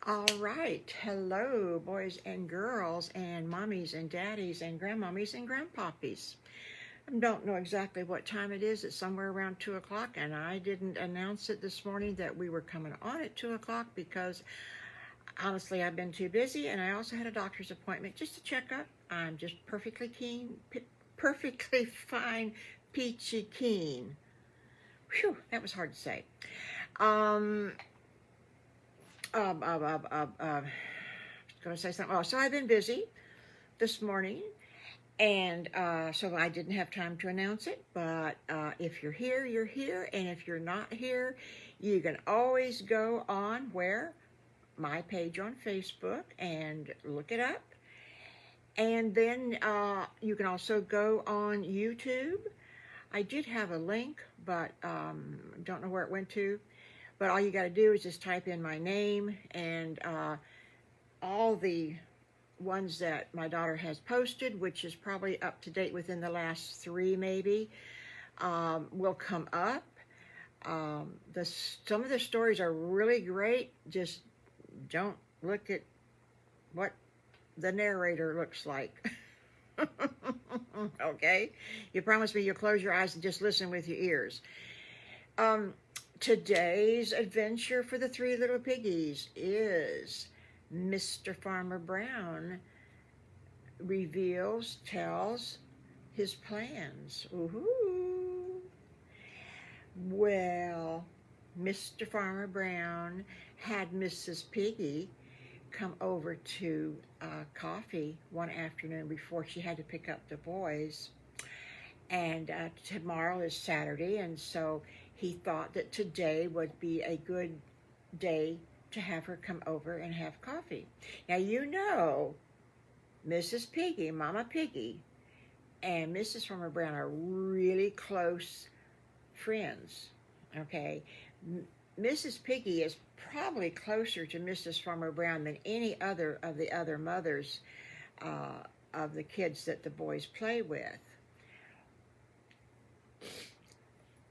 All right. Hello, boys and girls, and mommies and daddies, and grandmommies and grandpoppies. I don't know exactly what time it is. It's somewhere around 2 o'clock, and I didn't announce it this morning that we were coming on at 2 o'clock because honestly, I've been too busy, and I also had a doctor's appointment just to check up. I'm just perfectly fine, peachy keen. Whew, that was hard to say. Um, um, um, um, um, um, going to say something. Oh, so I've been busy this morning, and so I didn't have time to announce it. But if you're here, you're here, and if you're not here, you can always go on where my page on Facebook and look it up. And then you can also go on YouTube. I did have a link, but don't know where it went to. But all you got to do is just type in my name, and all the ones that my daughter has posted, which is probably up to date within the last 3 maybe, will come up. Some of the stories are really great. Just don't look at what the narrator looks like. Okay? You promise me you'll close your eyes and just listen with your ears. Today's adventure for the 3 little piggies is Mr. Farmer Brown tells his plans. Ooh. Well, Mr. Farmer Brown had Mrs. Piggy come over to coffee one afternoon before she had to pick up the boys. And tomorrow is Saturday, and so he thought that today would be a good day to have her come over and have coffee. Now, you know, Mrs. Piggy, Mama Piggy, and Mrs. Farmer Brown are really close friends, okay? Mrs. Piggy is probably closer to Mrs. Farmer Brown than any other of the other mothers of the kids that the boys play with.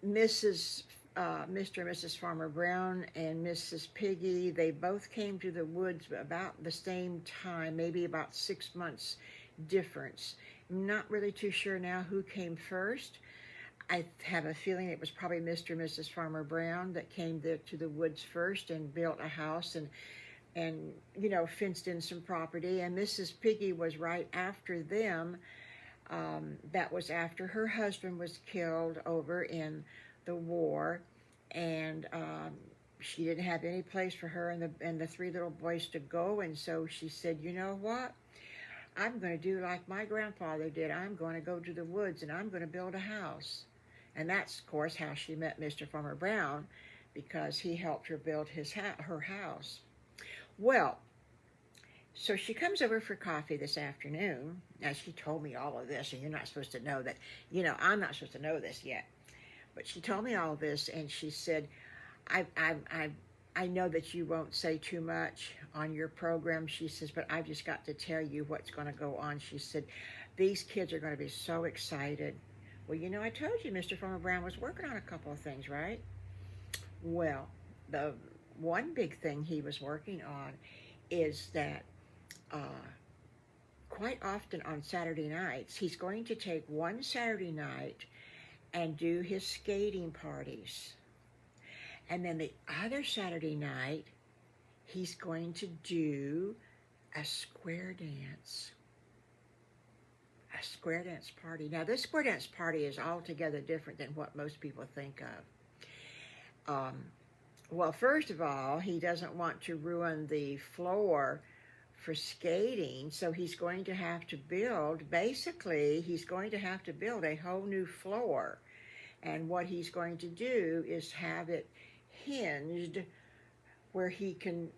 Mr. and Mrs. Farmer Brown and Mrs. Piggy, they both came to the woods about the same time, maybe about 6 months difference. I'm not really too sure now who came first. I have a feeling it was probably Mr. and Mrs. Farmer Brown that came to the woods first and built a house and fenced in some property. And Mrs. Piggy was right after them. That was after her husband was killed over in the war, and she didn't have any place for her and the 3 little boys to go. And so she said, you know what? I'm going to do like my grandfather did. I'm going to go to the woods and I'm going to build a house. And that's, of course, how she met Mr. Farmer Brown, because he helped her build her house. Well, so she comes over for coffee this afternoon. Now, she told me all of this, and you're not supposed to know that. I'm not supposed to know this yet. But she told me all of this, and she said, I know that you won't say too much on your program, she says, but I've just got to tell you what's going to go on. She said, these kids are going to be so excited. Well, I told you Mr. Farmer Brown was working on a couple of things, right? Well, the one big thing he was working on is that quite often on Saturday nights, he's going to take one Saturday night and do his skating parties. And then the other Saturday night, he's going to do a square dance. A square dance party. Now, this square dance party is altogether different than what most people think of. Well, first of all, he doesn't want to ruin the floor for skating, so he's going to have to build a whole new floor. And what he's going to do is have it hinged where he can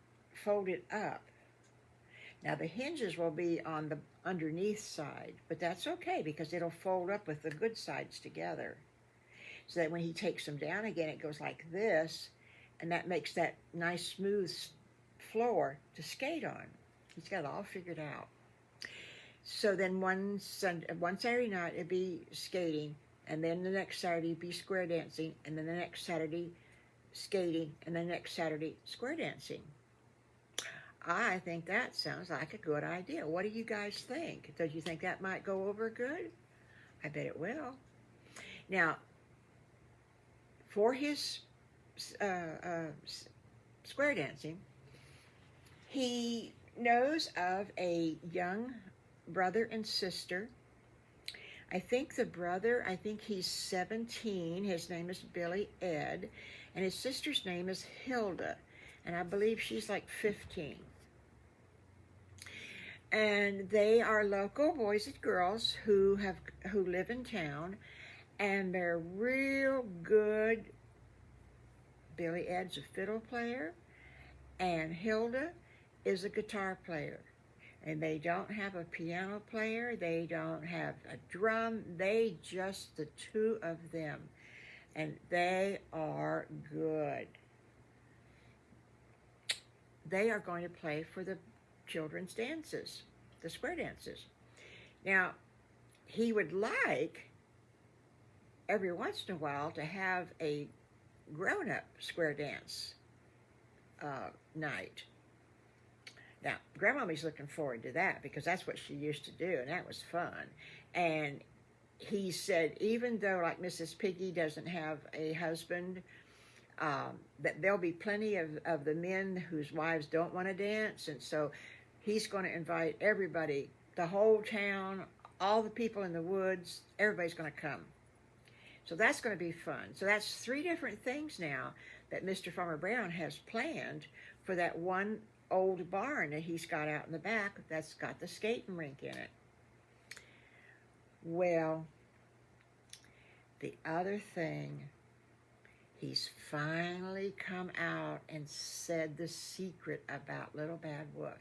fold it up. Now, the hinges will be on the underneath side, but that's okay because it'll fold up with the good sides together. So that when he takes them down again, it goes like this, and that makes that nice smooth floor to skate on. He's got it all figured out. So then one Saturday night it'd be skating, and then the next Saturday it'd be square dancing, and then the next Saturday skating, and the next Saturday square dancing. I think that sounds like a good idea. What do you guys think? Do you think that might go over good? I bet it will. Now, for his uh, uh, square dancing, he knows of a young brother and sister. I think he's 17. His name is Billy Ed. And his sister's name is Hilda. And I believe she's like 15. And they are local boys and girls who live in town. And they're real good. Billy Ed's a fiddle player. And Hilda is a guitar player. And they don't have a piano player. They don't have a drum. Just the two of them. And they are good. They are going to play for the children's dances, the square dances. Now, he would like, every once in a while, to have a grown-up square dance night. Now, GrandMommy's looking forward to that because that's what she used to do, and that was fun. And he said, even though, like Mrs. Piggy doesn't have a husband, that there'll be plenty of the men whose wives don't want to dance, and so he's going to invite everybody, the whole town, all the people in the woods, everybody's going to come. So that's going to be fun. So that's 3 different things now that Mr. Farmer Brown has planned for that one old barn that he's got out in the back that's got the skating rink in it. Well, the other thing, he's finally come out and said the secret about Little Bad Wolf.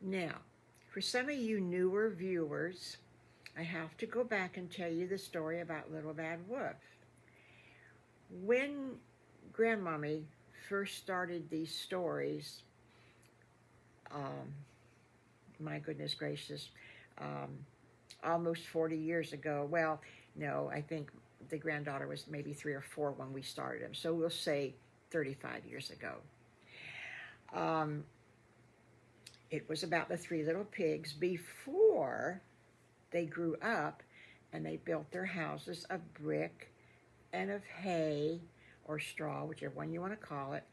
Now, for some of you newer viewers, I have to go back and tell you the story about Little Bad Wolf. When GrandMommy first started these stories, my goodness gracious, almost 40 years ago. Well, no, I think the granddaughter was maybe 3 or 4 when we started them. So we'll say 35 years ago. It was about the 3 little pigs before they grew up and they built their houses of brick and of hay or straw, whichever one you want to call it,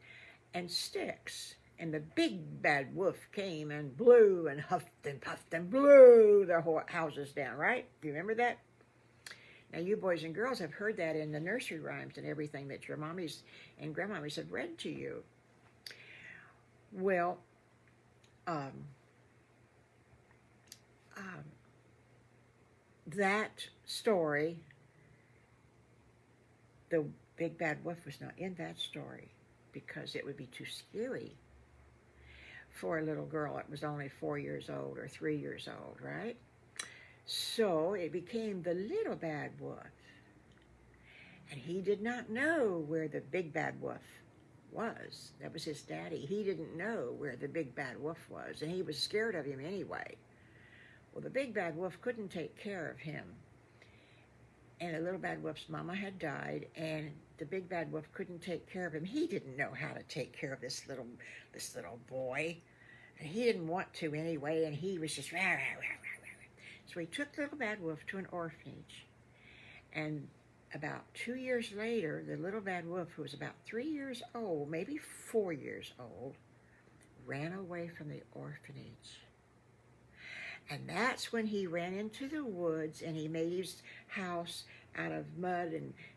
and sticks. And the big bad wolf came and blew and huffed and puffed and blew their houses down, right? Do you remember that? Now, you boys and girls have heard that in the nursery rhymes and everything that your mommies and grandmommies have read to you. Well, that story, the big bad wolf was not in that story because it would be too scary for a little girl that was only 4 years old or 3 years old, right? So it became the little bad wolf. And he did not know where the big bad wolf was. That was his daddy. He didn't know where the big bad wolf was, and he was scared of him anyway. Well, the big bad wolf couldn't take care of him. And the little bad wolf's mama had died, and the big bad wolf couldn't take care of him. He didn't know how to take care of this little boy. And he didn't want to anyway, and he was just rah, rah, rah, rah, rah. So he took little bad wolf to an orphanage. And about 2 years later, the little bad wolf, who was about 3 years old, maybe 4 years old, ran away from the orphanage. And that's when he ran into the woods and he made his house out of mud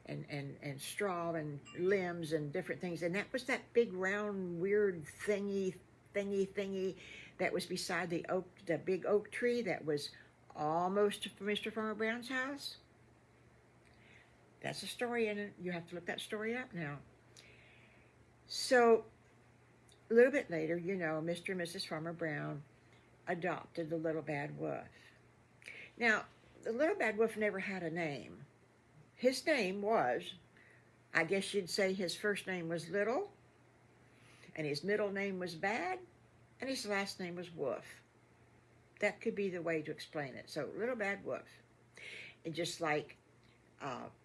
and straw and limbs and different things. And that was that big round weird thingy that was beside the big oak tree that was almost to Mr. Farmer Brown's house. That's a story in it. You have to look that story up now. So a little bit later, you know, Mr. and Mrs. Farmer Brown adopted the little bad wolf. Now, the little bad wolf never had a name. His name was, I guess you'd say his first name was Little, and his middle name was Bad, and his last name was Wolf. That could be the way to explain it. So, Little Bad Wolf. And just like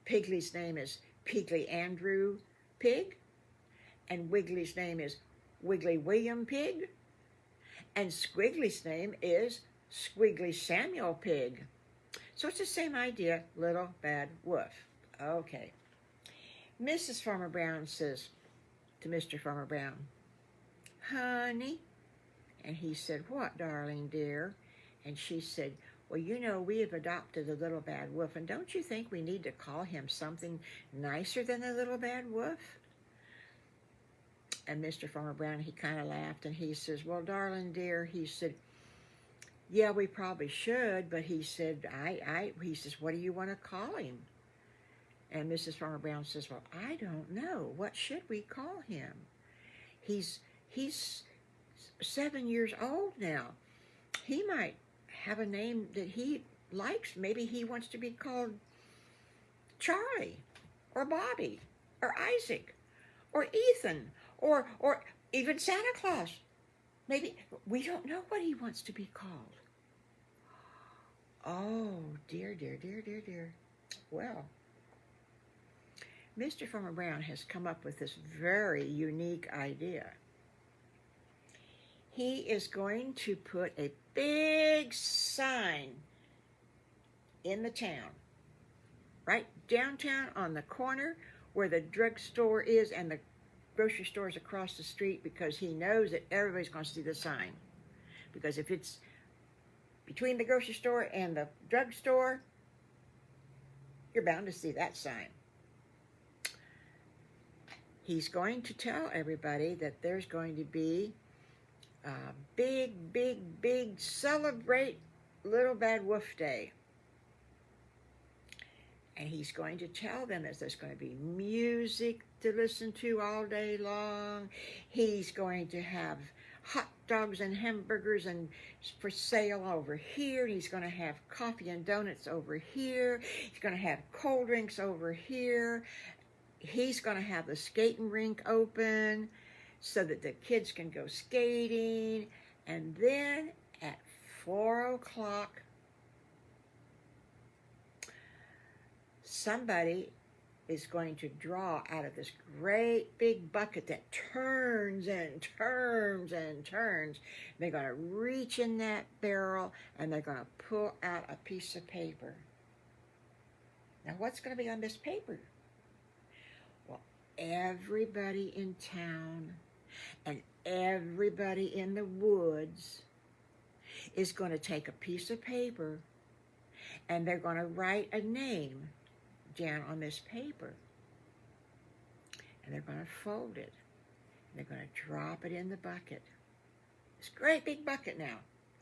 Pigly's name is Pigly Andrew Pig, and Wiggly's name is Wiggly William Pig, and Squiggly's name is Squiggly Samuel Pig. So it's the same idea, little bad wolf. Okay. Mrs. Farmer Brown says to Mr. Farmer Brown, honey, and he said, what, darling dear? And she said, well, you know, we have adopted a little bad wolf, and don't you think we need to call him something nicer than a little bad wolf? And Mr. Farmer Brown, he kind of laughed, and he says, well, darling dear, he said, yeah, we probably should, but he said, he says, what do you want to call him? And Mrs. Farmer Brown says, well, I don't know. What should we call him? He's 7 years old now. He might have a name that he likes. Maybe he wants to be called Charlie or Bobby or Isaac or Ethan or even Santa Claus. Maybe, we don't know what he wants to be called. Oh, dear, dear, dear, dear, dear. Well, Mr. Farmer Brown has come up with this very unique idea. He is going to put a big sign in the town, right downtown on the corner where the drugstore is and the grocery store is across the street, because he knows that everybody's going to see the sign. Because if it's between the grocery store and the drugstore, you're bound to see that sign. He's going to tell everybody that there's going to be a big, big, big celebrate Little Bad Wolf Day. And he's going to tell them that there's going to be music to listen to all day long. He's going to have hot dogs and hamburgers and for sale over here. He's going to have coffee and donuts over here. He's going to have cold drinks over here. He's going to have the skating rink open so that the kids can go skating. And then at 4 o'clock, somebody is going to draw out of this great big bucket that turns and turns and turns. They're going to reach in that barrel and they're going to pull out a piece of paper. Now, what's going to be on this paper? Well, everybody in town and everybody in the woods is going to take a piece of paper and they're going to write a name down on this paper. And they're going to fold it. And they're going to drop it in the bucket. This great big bucket now.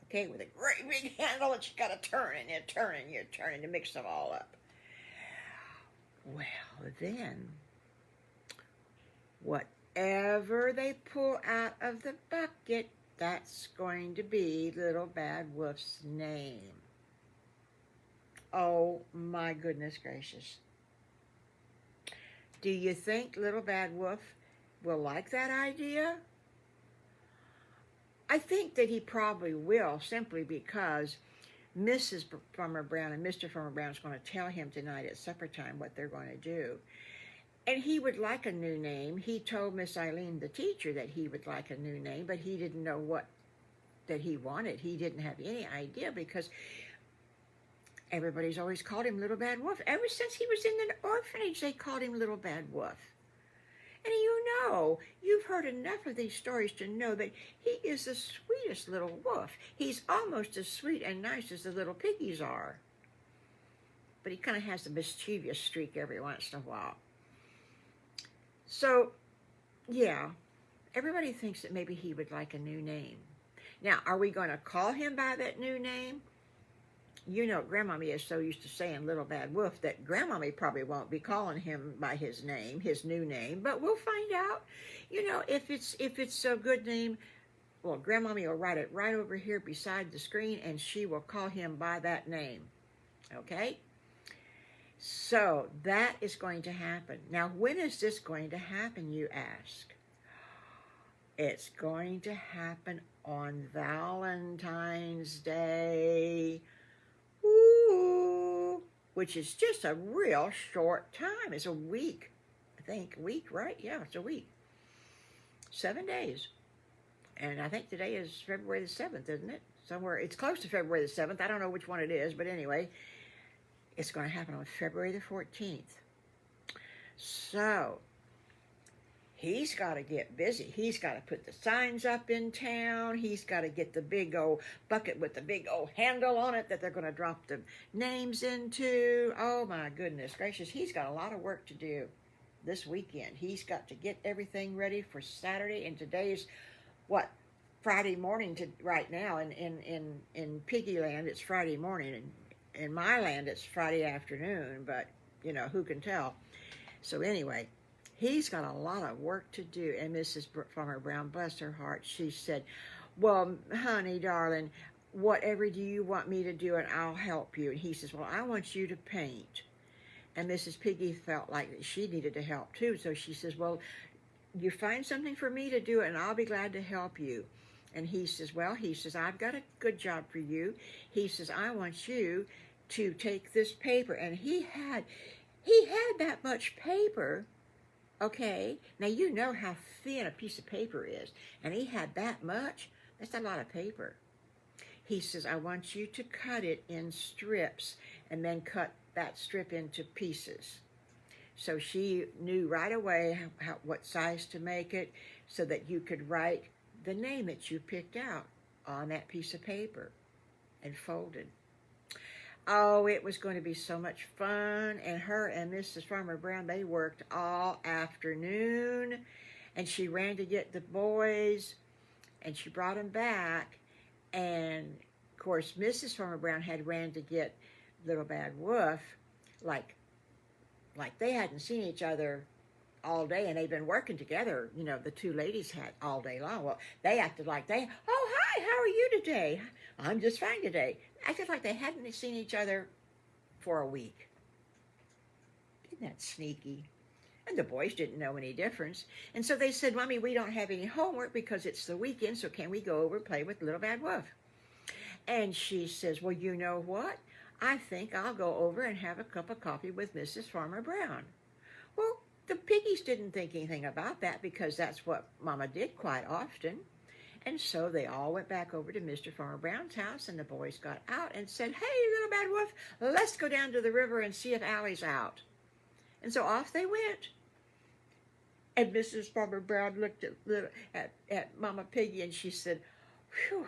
Okay, with a great big handle that you got to turn and you're turning to mix them all up. Well, then, whatever they pull out of the bucket, that's going to be Little Bad Wolf's name. Oh, my goodness gracious. Do you think Little Bad Wolf will like that idea? I think that he probably will, simply because Mrs. Farmer Brown and Mr. Farmer Brown is going to tell him tonight at supper time what they're going to do. And he would like a new name. He told Miss Eileen, the teacher, that he would like a new name, but he didn't know what that he wanted. He didn't have any idea because everybody's always called him Little Bad Wolf. Ever since he was in the orphanage, they called him Little Bad Wolf. And you know, you've heard enough of these stories to know that he is the sweetest little wolf. He's almost as sweet and nice as the little piggies are. But he kind of has a mischievous streak every once in a while. So, yeah, everybody thinks that maybe he would like a new name. Now, are we going to call him by that new name? You know, GrandMommy is so used to saying Little Bad Wolf that GrandMommy probably won't be calling him by his name, his new name, but we'll find out. You know, if it's a good name, well, GrandMommy will write it right over here beside the screen, and she will call him by that name. Okay? So that is going to happen. Now, when is this going to happen, you ask? It's going to happen on Valentine's Day. Ooh, which is just a real short time. It's a week, I think. A week, right? Yeah, it's a week. 7 days. And I think today is February the 7th, isn't it? Somewhere, it's close to February the 7th. I don't know which one it is, but anyway, it's going to happen on February the 14th. So, he's got to get busy. He's got to put the signs up in town. He's got to get the big old bucket with the big old handle on it that they're going to drop the names into. Oh, my goodness gracious. He's got a lot of work to do this weekend. He's got to get everything ready for Saturday. And today's, what, Friday morning to right now. In Piggy Land, it's Friday morning. And in my land, it's Friday afternoon. But, you know, who can tell? So anyway, he's got a lot of work to do. And Mrs. Farmer Brown, bless her heart, she said, well, honey, darling, whatever do you want me to do, and I'll help you. And he says, well, I want you to paint. And Mrs. Piggy felt like she needed to help too. So she says, well, you find something for me to do, and I'll be glad to help you. And he says, well, I've got a good job for you. He says, I want you to take this paper. And he had that much paper. Okay, now you know how thin a piece of paper is, and he had that much. That's a lot of paper. He says, I want you to cut it in strips and then cut that strip into pieces. So she knew right away what size to make it so that you could write the name that you picked out on that piece of paper and folded. Oh, it was going to be so much fun. And her and Mrs. Farmer Brown, they worked all afternoon. And she ran to get the boys, and she brought them back. And, of course, Mrs. Farmer Brown had ran to get Little Bad Wolf, like they hadn't seen each other all day, and they'd been working together, you know, the two ladies had all day long. Well, they acted like oh, hi, how are you today? I'm just fine today. Acted like they hadn't seen each other for a week. Isn't that sneaky? And the boys didn't know any difference. And so they said, Mommy, we don't have any homework because it's the weekend, so can we go over and play with Little Bad Wolf? And she says, well, you know what? I think I'll go over and have a cup of coffee with Mrs. Farmer Brown. Well, the piggies didn't think anything about that because that's what Mama did quite often. And so they all went back over to Mr. Farmer Brown's house, and the boys got out and said, hey, Little Bad Wolf, let's go down to the river and see if Allie's out. And so off they went. And Mrs. Farmer Brown looked at Mama Piggy, and she said, whew.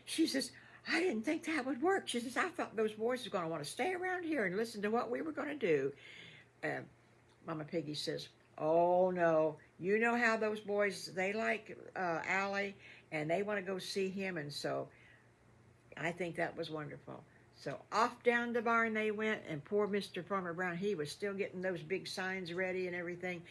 She says, I didn't think that would work. She says, I thought those boys were going to want to stay around here and listen to what we were going to do. Mama Piggy says, oh, no. You know how those boys, they like Allie, and they want to go see him, and so I think that was wonderful. So off down the barn they went, and poor Mr. Farmer Brown, he was still getting those big signs ready and everything.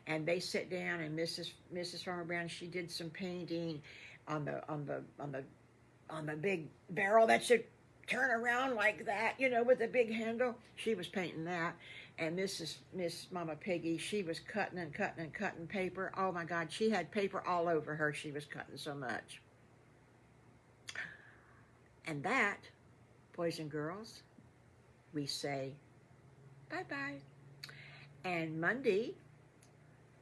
And they sat down, and Mrs. Farmer Brown, she did some painting on the big barrel that should turn around like that, you know, with the big handle. She was painting that. And Miss Mama Piggy, she was cutting and cutting and cutting paper. Oh my God, she had paper all over her. She was cutting so much. And that, boys and girls, we say bye-bye. And Monday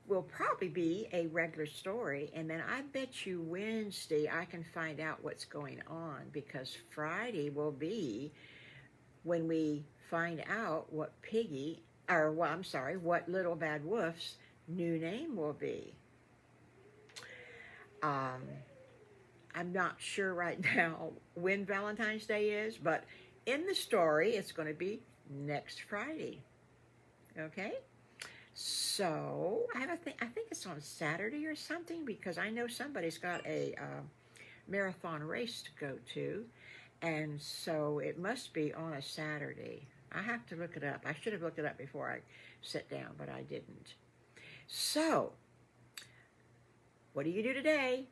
will probably be a regular story, and then I bet you Wednesday I can find out what's going on, because Friday will be when we find out what what Little Bad Wolf's new name will be. I'm not sure right now when Valentine's Day is, but in the story it's going to be next Friday. Okay? So I think it's on Saturday or something, because I know somebody's got a marathon race to go to, and so it must be on a Saturday. I have to look it up. I should have looked it up before I sat down, but I didn't. So, what do you do today?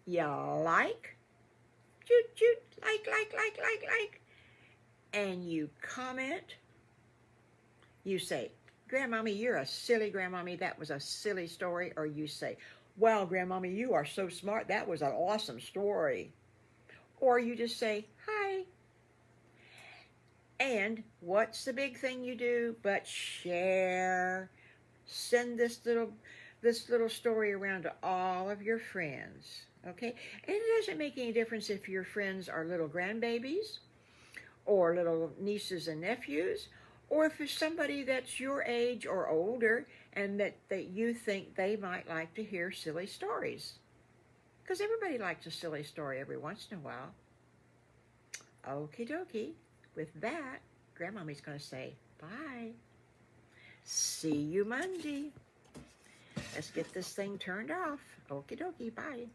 You like, like, and you comment. You say, Grandmommy, you're a silly Grandmommy. That was a silly story. Or you say, wow, Grandmommy, you are so smart. That was an awesome story. Or you just say, hi. And what's the big thing you do but share? Send this little this little story around to all of your friends. Okay? And it doesn't make any difference if your friends are little grandbabies or little nieces and nephews, or if it's somebody that's your age or older and that you think they might like to hear silly stories. Because everybody likes a silly story every once in a while. Okie dokie. With that, Grandmommy's going to say bye. See you Monday. Let's get this thing turned off. Okie dokie. Bye.